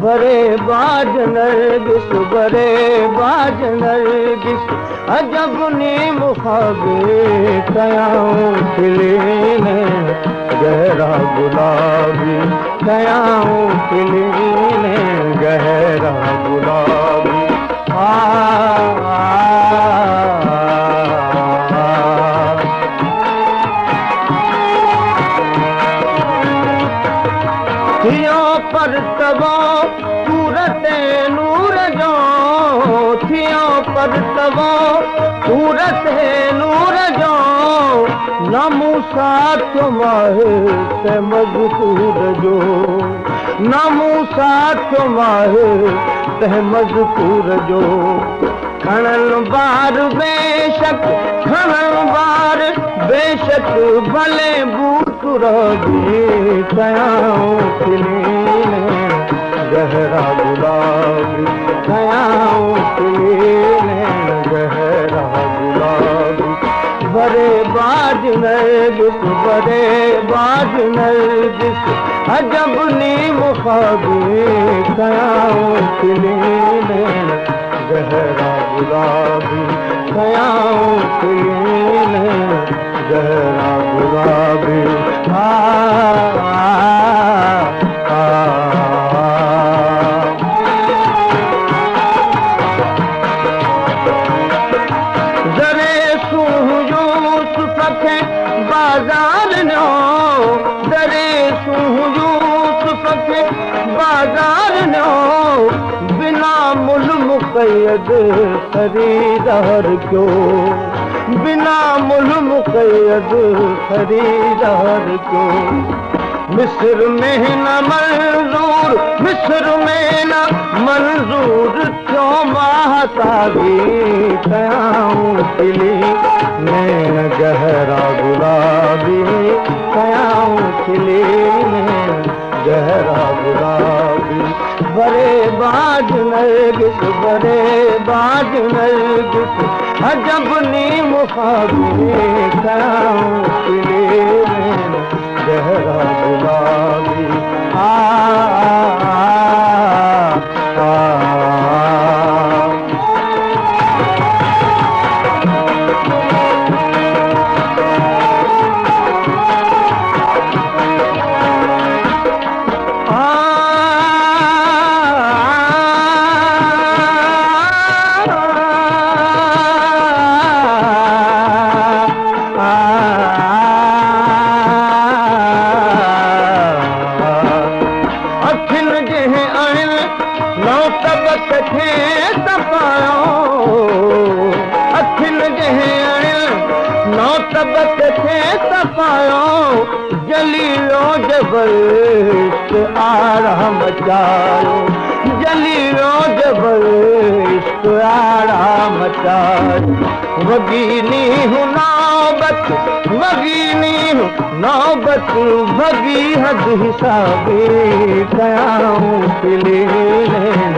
भरे बाज नरगिस भरे बाज नरगिस अजब नी मुखाबे कयाऊं खिले में गहरा गुलाबी कयाऊं खिले में गहरा गुलाबी थियों पर तबो सूरत नूर जो थियों पर तबो सूरत नूर जो न मूसा तुम्हारे ते मज़कूर जो न मूसा तुम्हारे ते मज़कूर जो खणन बार बेशक खणन बार बेशक भले बूतुर भी कयाऊं खिले में गहरा गुलाबी कयाऊं खिले में गहरा गुलाबी भरे बाज नरगिस भरे बाज नरगिस अजब नी मुखाबे कयाऊं खिले में गहरा गुलाबी कयाऊं खिले में गहरा गुलाबी जरे यूसुफ खे बाज़ार नो जरे यूसुफ खे बाज़ार नो बिना मुल मुक़य्यद खरीदार क्यों बिना मुल मुक़य्यद खरीदार क्यों मिस्र में न मंजूर मिस्र में न मंजूर क्यों महताबी कयाऊं खिले में गहरा गुलाबी कयाऊं खिले में गहरा गुलाबी भरे बाज नरगिस भरे बाज नरगिस अजब नी मुखाबे कयाऊं खिले में गहरा गुलाबी जलीलो जबरदस्त आराम चायो जलीलो जबरदस्त आराम चायो वगीनी हूँ नौबत वगीनी हूँ नौबत भगी हद हिसाबे कयाऊं खिले में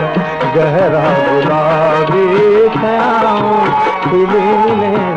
गहरा गुलाबी कयाऊं खिले में